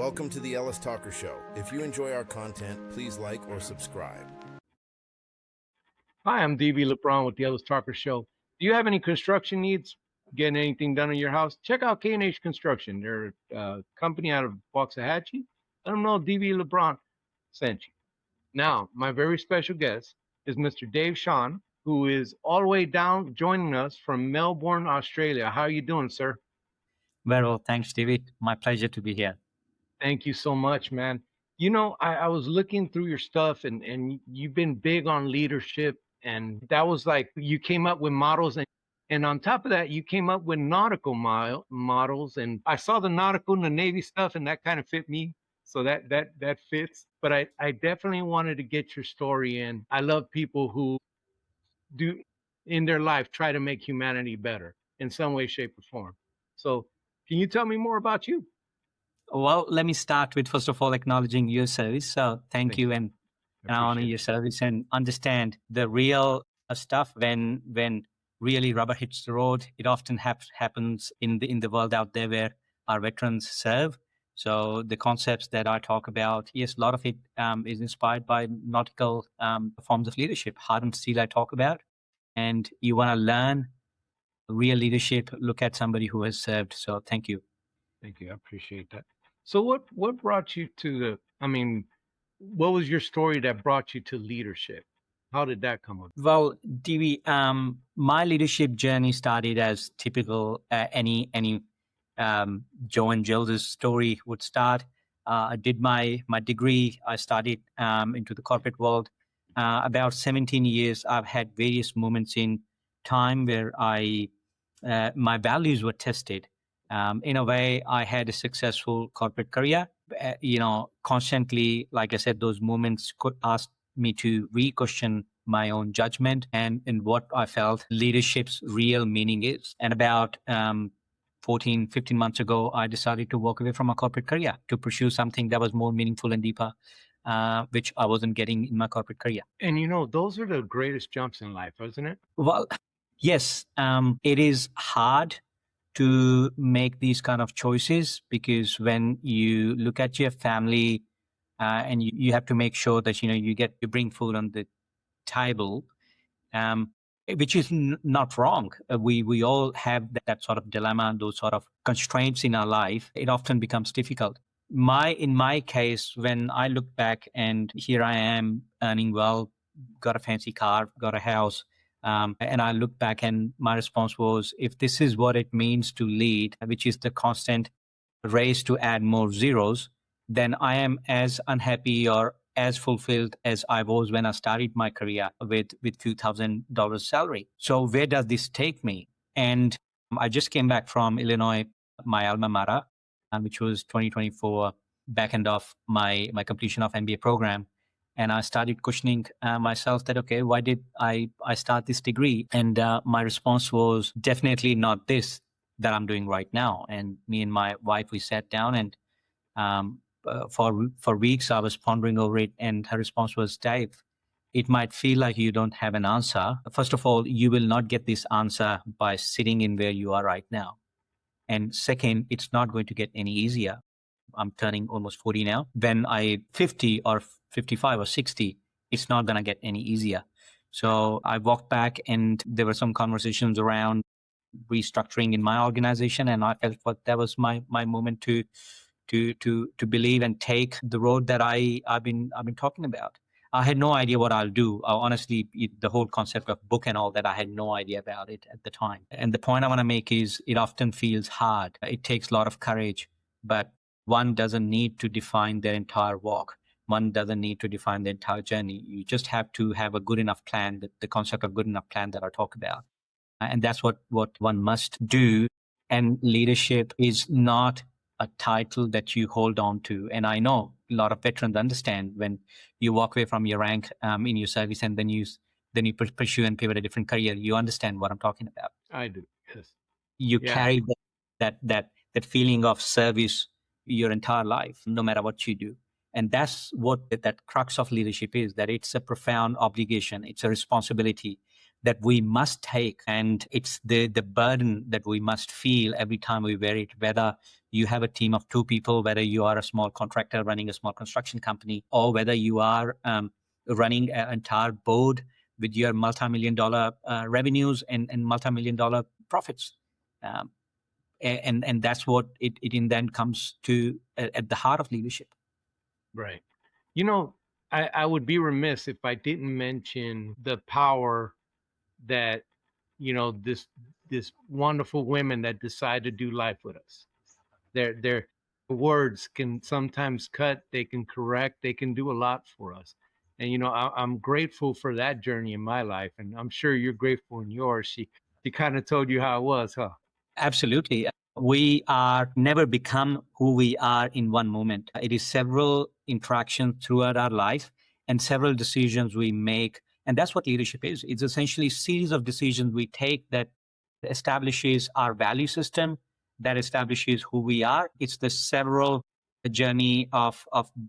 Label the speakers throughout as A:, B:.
A: Welcome to the Ellis Talker Show. If you enjoy our content, please like or subscribe.
B: Hi, I'm DB LeBron with the Ellis Talker Show. Do you have any construction needs? Getting anything done in your house? Check out K&H Construction. They're a company out of Waxahachie. Let them know DB LeBron sent you. Now, my very special guest is Mr. Dave Chauhan, who is all the way down joining us from Melbourne, Australia. How are you doing, sir?
C: Very well, thanks, Stevie. My pleasure to be here.
B: Thank you so much, man. You know, I was looking through your stuff and you've been big on leadership. And that was like you came up with models. And on top of that, you came up with nautical models. And I saw the nautical and the Navy stuff, and that kind of fit me. So that fits. But I definitely wanted to get your story in. I love people who do in their life try to make humanity better in some way, shape, or form. So can you tell me more about you?
C: Well, let me start with, first of all, acknowledging your service. So thank you, and I honor your service and understand the real stuff when really rubber hits the road. It often happens in the world out there where our veterans serve. So the concepts that I talk about, yes, a lot of it is inspired by nautical forms of leadership. Hardened steel I talk about. And you want to learn real leadership, look at somebody who has served. So thank you.
B: Thank you. I appreciate that. So what brought you to what was your story that brought you to leadership? How did that come up?
C: Well, DB, my leadership journey started as typical any Joe and Jill's story would start. I did my degree. I started into the corporate world. About 17 years, I've had various moments in time where my values were tested. In a way, I had a successful corporate career. Constantly, like I said, those moments could ask me to re-question my own judgment and what I felt leadership's real meaning is. And about 14, 15 months ago, I decided to walk away from a corporate career to pursue something that was more meaningful and deeper, which I wasn't getting in my corporate career.
B: And those are the greatest jumps in life, isn't it?
C: Well, yes, it is hard to make these kind of choices, because when you look at your family and you have to make sure that you bring food on the table, which is not wrong. We all have that sort of dilemma and those sort of constraints in our life. It often becomes difficult. In my case, when I look back and here I am earning well, got a fancy car, got a house, and I look back and my response was, if this is what it means to lead, which is the constant race to add more zeros, then I am as unhappy or as fulfilled as I was when I started my career with $2,000 salary. So where does this take me? And I just came back from Illinois, my alma mater, which was 2024, back end of my completion of MBA program. And I started questioning myself that, okay, why did I start this degree? And my response was definitely not this that I'm doing right now. And me and my wife, we sat down and for weeks I was pondering over it. And her response was, Dave, it might feel like you don't have an answer. First of all, you will not get this answer by sitting in where you are right now. And second, it's not going to get any easier. I'm turning almost 40 now. When I'm 50 or 55 or 60, it's not going to get any easier. So I walked back and there were some conversations around restructuring in my organization. And I felt what that was my moment to believe and take the road that I've been talking about. I had no idea what I'll do. Honestly, the whole concept of book and all that, I had no idea about it at the time. And the point I want to make is it often feels hard. It takes a lot of courage, but one doesn't need to define their entire walk. One doesn't need to define the entire journey. You just have to have a good enough plan, the concept of good enough plan that I talk about. And that's what one must do. And leadership is not a title that you hold on to. And I know a lot of veterans understand when you walk away from your rank in your service and then you pursue and pivot a different career, you understand what I'm talking about.
B: I do, yes.
C: You carry that feeling of service your entire life, no matter what you do. And that's what that crux of leadership is, that it's a profound obligation. It's a responsibility that we must take. And it's the burden that we must feel every time we wear it, whether you have a team of 2 people, whether you are a small contractor running a small construction company, or whether you are running an entire board with your multi-million-dollar revenues and multi-million-dollar profits. And that's what it in then comes to at the heart of leadership.
B: Right. You know, I would be remiss if I didn't mention the power that, this wonderful women that decide to do life with us. Their words can sometimes cut, they can correct, they can do a lot for us. And I'm grateful for that journey in my life, and I'm sure you're grateful in yours. She kind of told you how it was, huh?
C: Absolutely. We are never become who we are in one moment. It is several interactions throughout our life and several decisions we make. And that's what leadership is. It's essentially a series of decisions we take that establishes our value system, that establishes who we are. It's the several journey of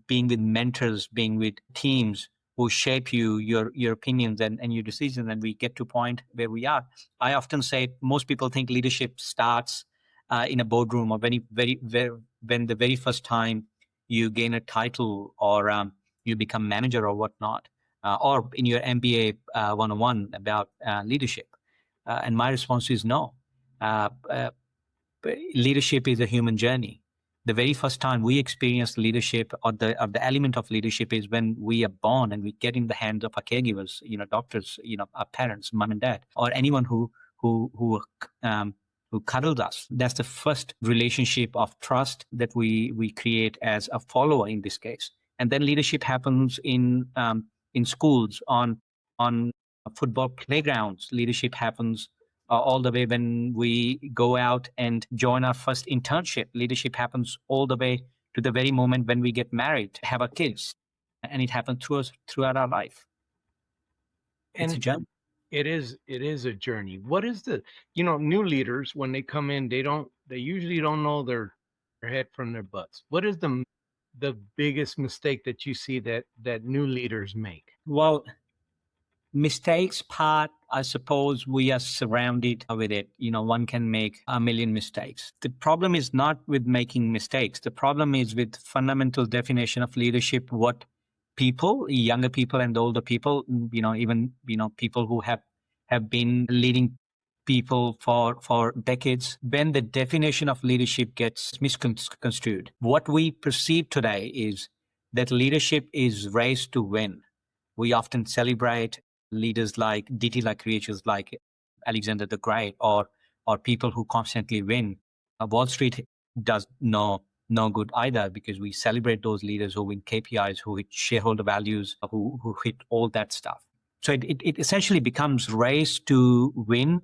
C: being with mentors, being with teams who shape you, your opinions and your decisions, and we get to a point where we are. I often say most people think leadership starts in a boardroom, or when the very first time you gain a title, or you become manager or whatnot, or in your MBA 101 about leadership. And my response is no. Leadership is a human journey. The very first time we experience leadership, or the element of leadership, is when we are born and we get in the hands of our caregivers, doctors, our parents, mom and dad, or anyone who cuddles us. That's the first relationship of trust that we create as a follower in this case. And then leadership happens in schools, on football playgrounds. Leadership happens all the way when we go out and join our first internship. Leadership happens all the way to the very moment when we get married, have our kids, and it happens throughout our life. It's a journey.
B: It is a journey. What is new leaders, when they come in, they usually don't know their head from their butts. What is the biggest mistake that you see that new leaders make?
C: Well, mistakes part, I suppose we are surrounded with it. One can make a million mistakes. The problem is not with making mistakes. The problem is with fundamental definition of leadership, what people, younger people and older people, even, people who have been leading people for decades, when the definition of leadership gets misconstrued. What we perceive today is that leadership is race to win. We often celebrate leaders like DT-like creatures like Alexander the Great, or people who constantly win. Wall Street does no good either, because we celebrate those leaders who win KPIs, who hit shareholder values, who hit all that stuff. So it essentially becomes race to win,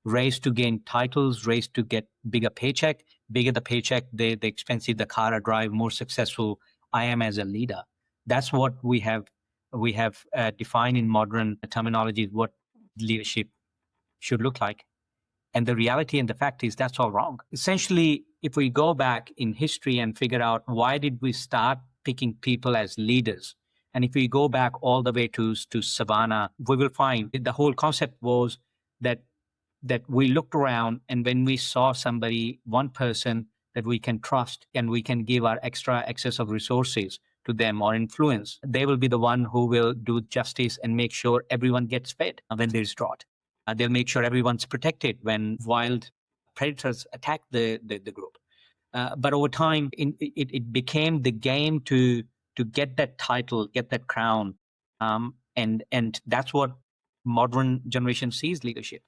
C: race to gain titles, race to get bigger paycheck. Bigger the paycheck, the expensive the car I drive, more successful I am as a leader. That's what we have defined in modern terminology what leadership should look like. And the reality and the fact is that's all wrong. Essentially, if we go back in history and figure out why did we start picking people as leaders, and if we go back all the way to Savannah, we will find the whole concept was that we looked around, and when we saw somebody, one person that we can trust and we can give our extra excess of resources to them or influence, they will be the one who will do justice and make sure everyone gets fed when there's drought. They'll make sure everyone's protected when wild predators attack the group. But over time, it became the game to get that title, get that crown. And that's what modern generation sees leadership.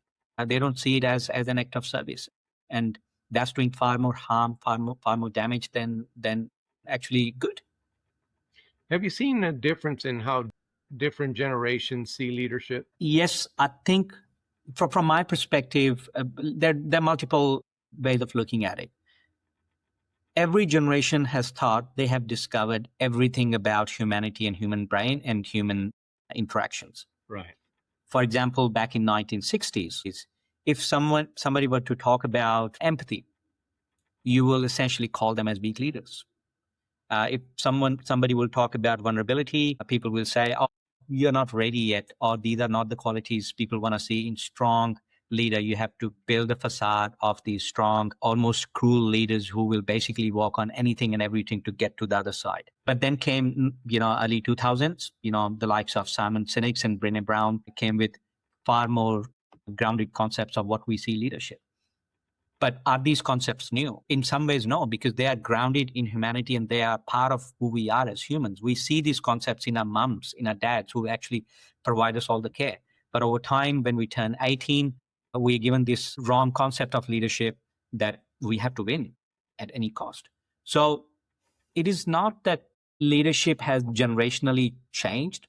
C: They don't see it as an act of service. And that's doing far more harm, far more damage than actually good.
B: Have you seen a difference in how different generations see leadership?
C: Yes, I think from my perspective, there are multiple ways of looking at it. Every generation has thought they have discovered everything about humanity and human brain and human interactions.
B: Right.
C: For example, back in 1960s, if somebody were to talk about empathy, you will essentially call them as weak leaders. If somebody will talk about vulnerability, people will say, "Oh, you're not ready yet, or these are not the qualities people want to see in strong leader. You have to build a facade of these strong, almost cruel leaders who will basically walk on anything and everything to get to the other side. But then came, early 2000s, the likes of Simon Sinek and Brené Brown came with far more grounded concepts of what we see leadership. But are these concepts new? In some ways, no, because they are grounded in humanity and they are part of who we are as humans. We see these concepts in our moms, in our dads, who actually provide us all the care. But over time, when we turn 18, we're given this wrong concept of leadership that we have to win at any cost. So it is not that leadership has generationally changed.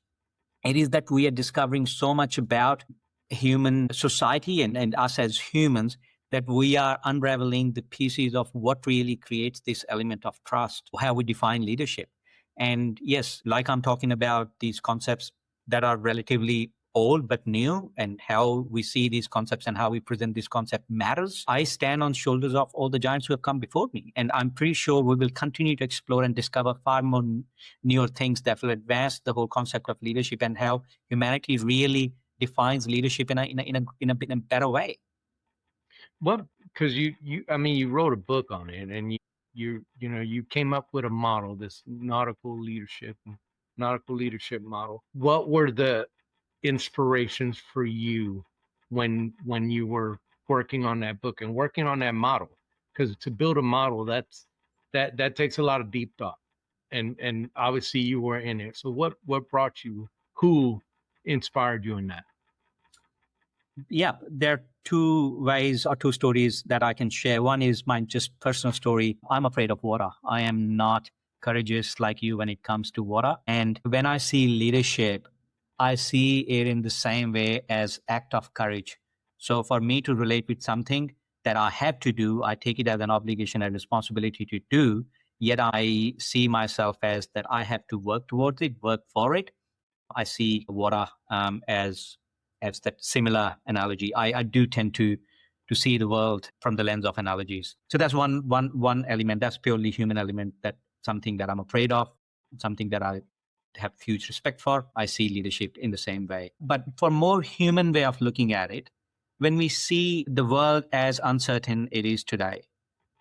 C: It is that we are discovering so much about human society and us as humans that we are unraveling the pieces of what really creates this element of trust, how we define leadership. And yes, like I'm talking about these concepts that are relatively old but new, and how we see these concepts and how we present this concept matters. I stand on shoulders of all the giants who have come before me, and I'm pretty sure we will continue to explore and discover far more newer things that will advance the whole concept of leadership and how humanity really defines leadership in a better way.
B: Well, because you wrote a book on it, and you came up with a model, this nautical leadership model. What were the inspirations for you when you were working on that book and working on that model? Because to build a model, that takes a lot of deep thought, and obviously you were in it. So what brought you? Who inspired you in that?
C: Yeah, there are two ways or two stories that I can share. One is my just personal story. I'm afraid of water. I am not courageous like you when it comes to water. And when I see leadership, I see it in the same way as act of courage. So for me to relate with something that I have to do, I take it as an obligation and responsibility to do. Yet I see myself as that I have to work towards it, work for it. I see water as that similar analogy. I do tend to see the world from the lens of analogies. So that's one element. That's purely human element. That's something that I'm afraid of, something that I have huge respect for. I see leadership in the same way. But for more human way of looking at it, when we see the world as uncertain it is today,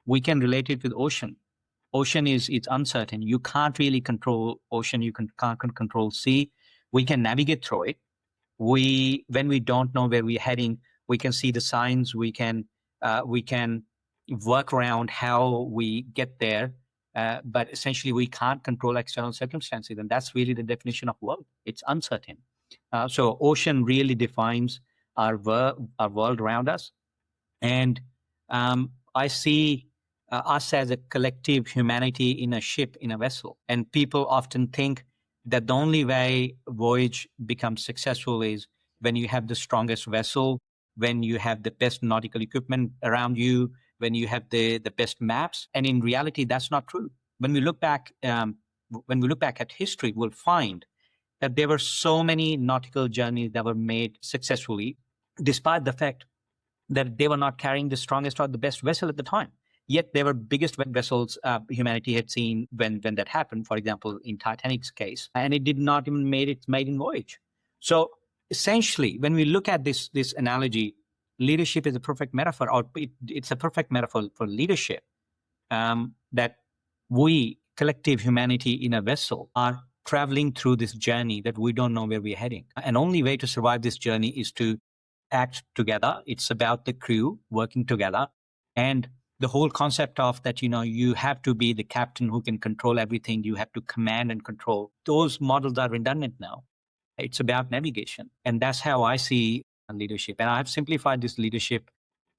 C: we can relate it with ocean. Ocean it's uncertain. You can't really control ocean. You can't control sea. We can navigate through it. When we don't know where we're heading, we can see the signs. We can work around how we get there. But essentially, we can't control external circumstances, and that's really the definition of world. It's uncertain. So, ocean really defines our world around us, and I see us as a collective humanity in a ship, in a vessel. And people often think that the only way voyage becomes successful is when you have the strongest vessel, when you have the best nautical equipment around you, when you have the best maps. And in reality, that's not true. When we look back at history, we'll find that there were so many nautical journeys that were made successfully, despite the fact that they were not carrying the strongest or the best vessel at the time. Yet they were biggest vessels humanity had seen when that happened, for example, in Titanic's case, and it did not even made its maiden voyage. So essentially, when we look at this analogy, leadership is a perfect metaphor, or it's a perfect metaphor for leadership, that we, collective humanity in a vessel, are traveling through this journey that we don't know where we're heading. And only way to survive this journey is to act together. It's about the crew working together. And the whole concept of that, you have to be the captain who can control everything. You have to command and control. Those models are redundant now. It's about navigation. And that's how I see leadership. And I have simplified this leadership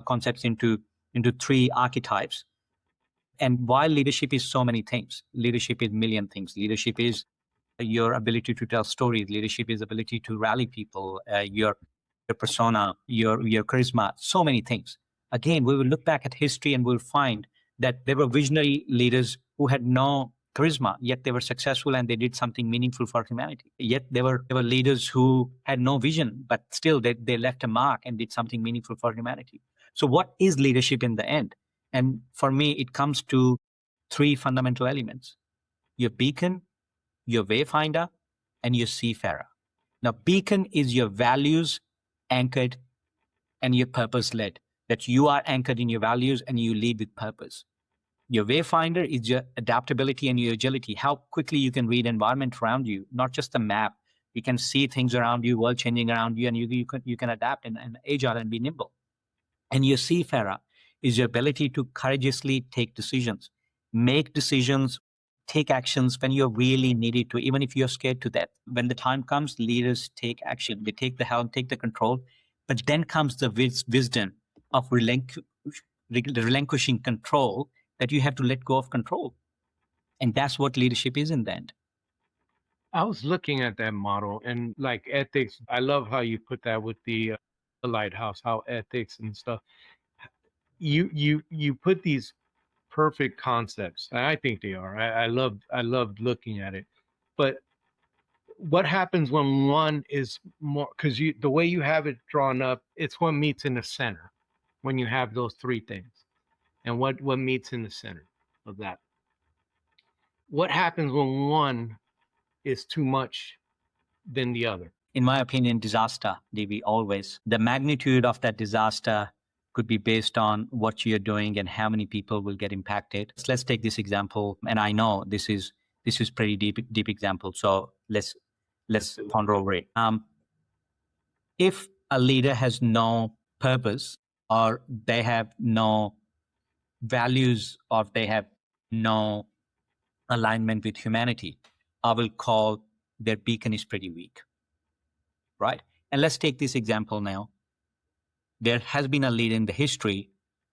C: concepts into three archetypes. And while leadership is so many things, leadership is a million things. Leadership is your ability to tell stories. Leadership is ability to rally people, your persona, your charisma, so many things. Again, we will look back at history and we'll find that there were visionary leaders who had no charisma, yet they were successful and they did something meaningful for humanity. Yet there were leaders who had no vision, but still they left a mark and did something meaningful for humanity. So what is leadership in the end? And for me, it comes to three fundamental elements: your beacon, your wayfinder, and your seafarer. Now, beacon is your values anchored and your purpose led, that you are anchored in your values and you lead with purpose. Your wayfinder is your adaptability and your agility, how quickly you can read environment around you, not just the map. You can see things around you, world changing around you, and you can adapt and agile and be nimble. And your seafarer is your ability to courageously take decisions, make decisions, take actions when you're really needed to, even if you're scared to death. When the time comes, leaders take action. They take the helm, take the control. But then comes the wisdom of relinquishing control, that you have to let go of control. And that's what leadership is in the end.
B: I was looking at that model and like ethics. I love how you put that with the lighthouse, how ethics and stuff. You put these perfect concepts. I think they are. I loved looking at it. But what happens when one is more, because you the way you have it drawn up, it's what meets in the center when you have those three things. And what meets in the center of that? What happens when one is too much than the other?
C: In my opinion, disaster, DB, always. The magnitude of that disaster could be based on what you're doing and how many people will get impacted. So let's take this example, and I know this is pretty deep example. So let's ponder over it. If a leader has no purpose, or they have no values, or they have no alignment with humanity, I will call their beacon is pretty weak, right? And let's take this example now. There has been a leader in the history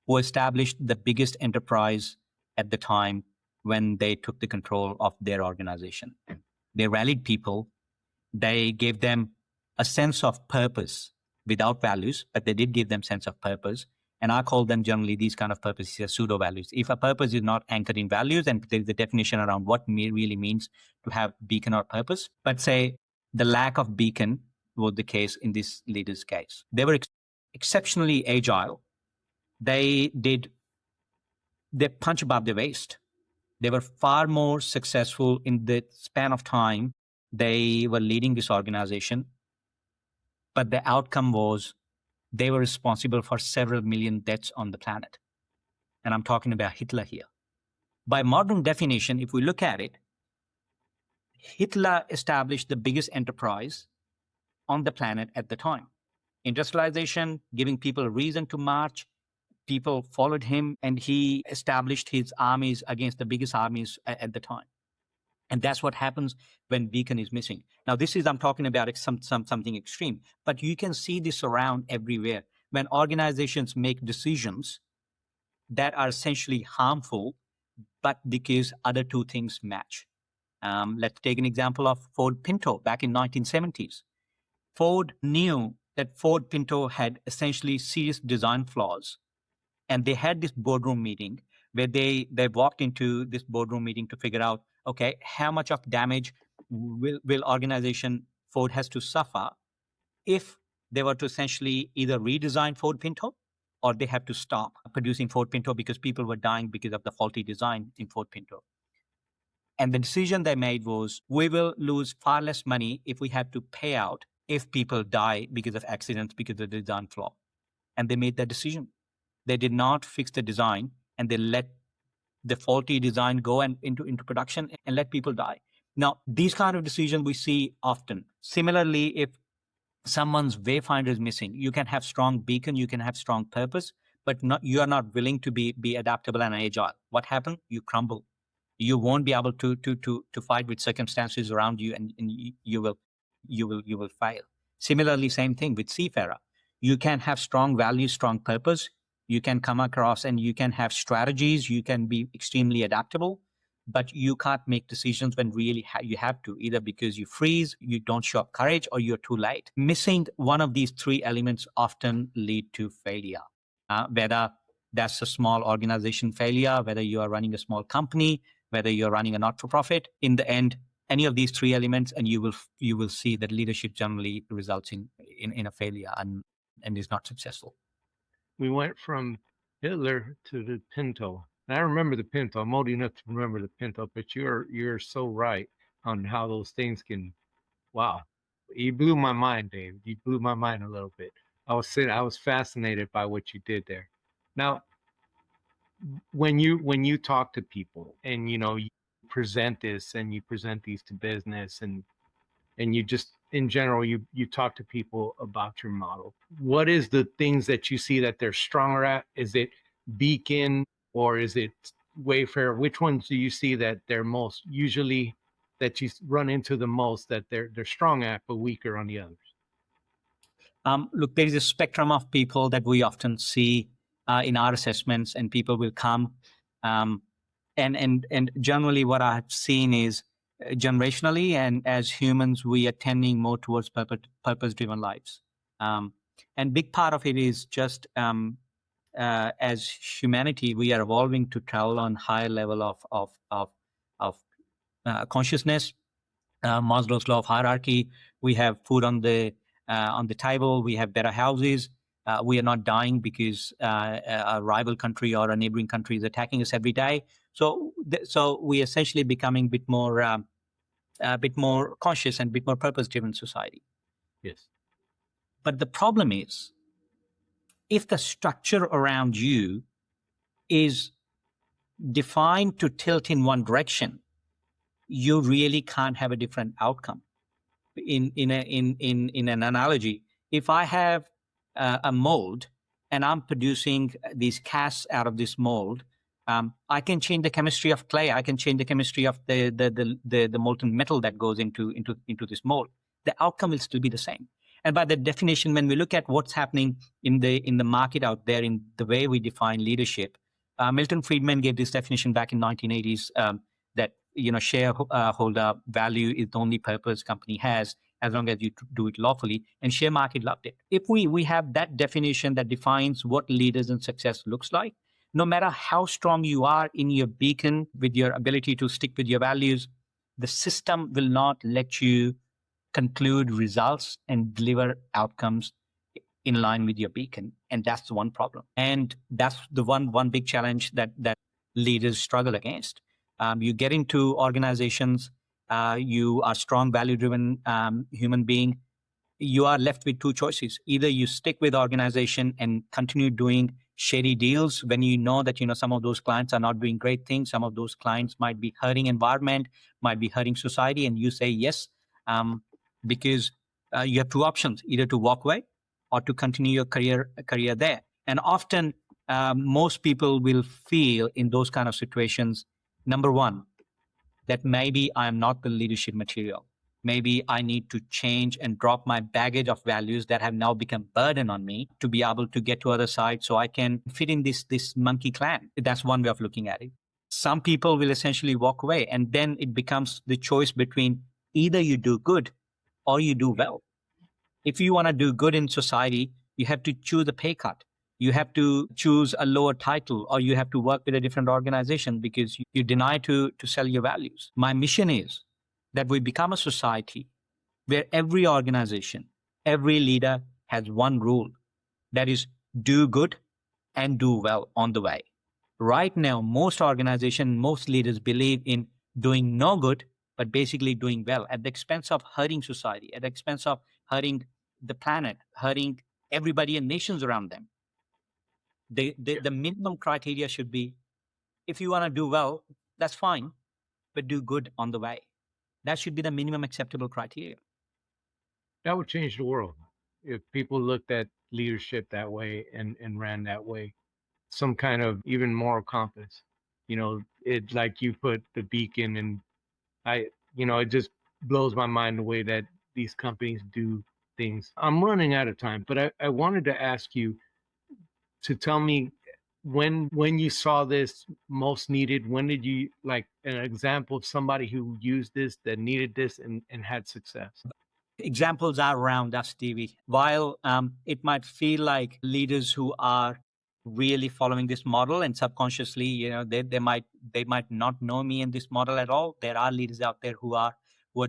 C: who established the biggest enterprise at the time when they took the control of their organization. They rallied people. They gave them a sense of purpose without values, but they did give them sense of purpose. And I call them generally these kind of purposes as pseudo values. If a purpose is not anchored in values, and there's a definition around what really means to have beacon or purpose, but say the lack of beacon was the case in this leader's case. They were exceptionally agile. They punch above their waist. They were far more successful in the span of time they were leading this organization. But the outcome was they were responsible for several million deaths on the planet. And I'm talking about Hitler here. By modern definition, if we look at it, Hitler established the biggest enterprise on the planet at the time. Industrialization, giving people a reason to march. People followed him, and he established his armies against the biggest armies at the time. And that's what happens when beacon is missing. Now, I'm talking about something extreme, but you can see this around everywhere. When organizations make decisions that are essentially harmful, but because other two things match. Let's take an example of Ford Pinto back in 1970s. Ford knew that Ford Pinto had essentially serious design flaws. And they had this boardroom meeting where they walked into this boardroom meeting to figure out, okay, how much of damage will organization Ford has to suffer if they were to essentially either redesign Ford Pinto, or they have to stop producing Ford Pinto because people were dying because of the faulty design in Ford Pinto. And the decision they made was, we will lose far less money if we have to pay out if people die because of accidents, because of the design flaw. And they made that decision. They did not fix the design, and they let the faulty design go into production and let people die. Now, these kind of decisions we see often. Similarly, if someone's wayfinder is missing, you can have strong beacon, you can have strong purpose, but you are not willing to be adaptable and agile. What happens? You crumble. You won't be able to fight with circumstances around you, and you will fail. Similarly, same thing with seafarer. You can have strong values, strong purpose. You can come across and you can have strategies. You can be extremely adaptable, but you can't make decisions when really you have to, either because you freeze, you don't show up courage, or you're too late. Missing one of these three elements often lead to failure. Whether that's a small organization failure, whether you are running a small company, whether you're running a not-for-profit, in the end, any of these three elements, and you will see that leadership generally results in a failure and is not successful.
B: We went from Hitler to the Pinto. And I remember the Pinto. I'm old enough to remember the Pinto, but you're so right on how those things can, wow. You blew my mind, Dave. You blew my mind a little bit. I was fascinated by what you did there. Now, when you talk to people and you present this and you present these to business and you just in general you talk to people about your model, what is the things that you see that they're stronger at? Is it Beacon or is it Wayfair? Which ones do you see that they're most usually that you run into the most that they're strong at but weaker on the others?
C: Look, there is a spectrum of people that we often see in our assessments, and people will come. And generally, what I've seen is generationally, and as humans, we are tending more towards purpose-driven lives. And big part of it is just as humanity, we are evolving to travel on higher level of consciousness. Maslow's law of hierarchy. We have food on the table. We have better houses. We are not dying because a rival country or a neighboring country is attacking us every day. So we essentially becoming a bit more conscious and a bit more purpose-driven society.
B: Yes.
C: But the problem is, if the structure around you is defined to tilt in one direction, you really can't have a different outcome. In an analogy, if I have a mold and I'm producing these casts out of this mold, I can change the chemistry of clay. I can change the chemistry of the molten metal that goes into this mold. The outcome will still be the same. And by the definition, when we look at what's happening in the market out there, in the way we define leadership, Milton Friedman gave this definition back in 1980s that shareholder value is the only purpose company has as long as you do it lawfully, and share market loved it. If we have that definition that defines what leaders and success looks like, no matter how strong you are in your beacon with your ability to stick with your values, the system will not let you conclude results and deliver outcomes in line with your beacon. And that's the one problem. And that's the one big challenge that leaders struggle against. You get into organizations, you are strong, value-driven human being, you are left with two choices. Either you stick with organization and continue doing shady deals when you know that some of those clients are not doing great things. Some of those clients might be hurting environment, might be hurting society, and you say yes, because you have two options: either to walk away or to continue your career there. And often, most people will feel in those kind of situations, number one, that maybe I am not the leadership material. Maybe I need to change and drop my baggage of values that have now become burden on me to be able to get to other side so I can fit in this monkey clan. That's one way of looking at it. Some people will essentially walk away, and then it becomes the choice between either you do good or you do well. If you want to do good in society, you have to choose a pay cut. You have to choose a lower title, or you have to work with a different organization because you deny to sell your values. My mission is that we become a society where every organization, every leader has one rule, that is do good and do well on the way. Right now, most organizations, most leaders believe in doing no good, but basically doing well at the expense of hurting society, at the expense of hurting the planet, hurting everybody and nations around them. The minimum criteria should be, if you want to do well, that's fine, but do good on the way. That should be the minimum acceptable criteria.
B: That would change the world if people looked at leadership that way and ran that way. Some kind of even moral compass. It like you put the beacon, and it just blows my mind the way that these companies do things. I'm running out of time, but I wanted to ask you to tell me when you saw this most needed. When did you, like, an example of somebody who used this, that needed this and had success?
C: Examples are around us, Stevie. While it might feel like leaders who are really following this model and subconsciously, they might not know me in this model at all. There are leaders out there who are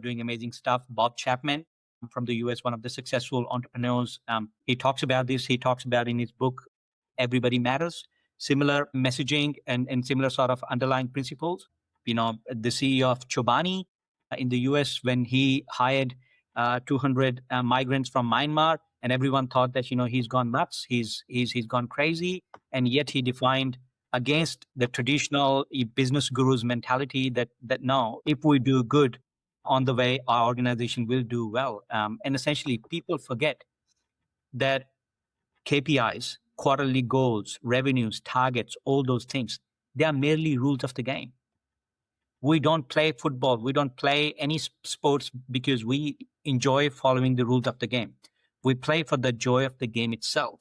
C: doing amazing stuff. Bob Chapman from the US, one of the successful entrepreneurs, he talks about this. He talks about in his book, Everybody Matters, similar messaging and similar sort of underlying principles. The CEO of Chobani in the US, when he hired 200 migrants from Myanmar, and everyone thought that, he's gone nuts, he's gone crazy, and yet he defined against the traditional business gurus mentality that no, if we do good on the way, our organization will do well. And essentially, people forget that KPIs, quarterly goals, revenues, targets, all those things, they are merely rules of the game. We don't play football. We don't play any sports because we enjoy following the rules of the game. We play for the joy of the game itself.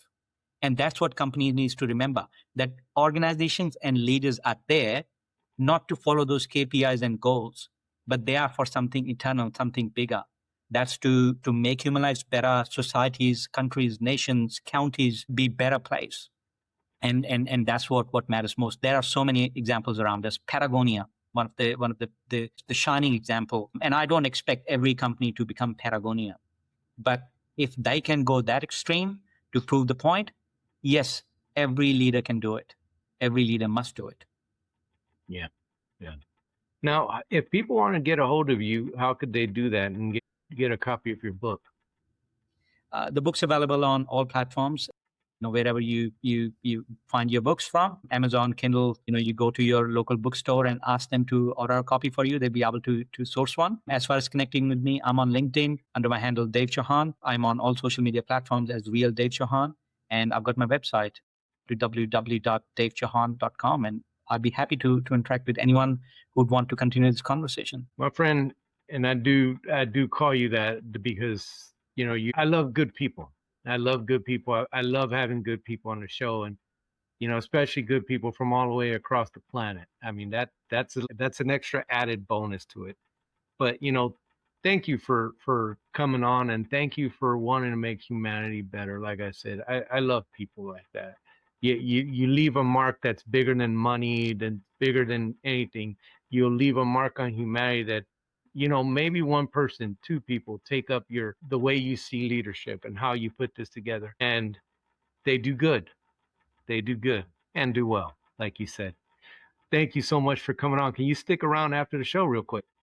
C: And that's what companies needs to remember, that organizations and leaders are there not to follow those KPIs and goals, but they are for something eternal, something bigger. That's to make human lives better, societies, countries, nations, counties be better place. And that's what matters most. There are so many examples around us. Patagonia, one of the shining example. And I don't expect every company to become Patagonia, but if they can go that extreme to prove the point, yes, every leader can do it. Every leader must do it.
B: Yeah. Now, if people want to get a hold of you, how could they do that and get a copy of your book?
C: The book's available on all platforms. Wherever you find your books from, Amazon, Kindle, you go to your local bookstore and ask them to order a copy for you. They'll be able to source one. As far as connecting with me, I'm on LinkedIn under my handle, Dave Chauhan. I'm on all social media platforms as Real Dave Chauhan. And I've got my website to www.davechauhan.com. And I'd be happy to interact with anyone who would want to continue this conversation.
B: My friend, and I do call you that because, I love good people. I love good people. I love having good people on the show, and especially good people from all the way across the planet. I mean, that's an extra added bonus to it. But thank you for coming on, and thank you for wanting to make humanity better. Like I said, I love people like that. You leave a mark that's bigger than money, than bigger than anything. You'll leave a mark on humanity that maybe one person, two people take up the way you see leadership and how you put this together, and they do good. They do good and do well, like you said. Thank you so much for coming on. Can you stick around after the show real quick?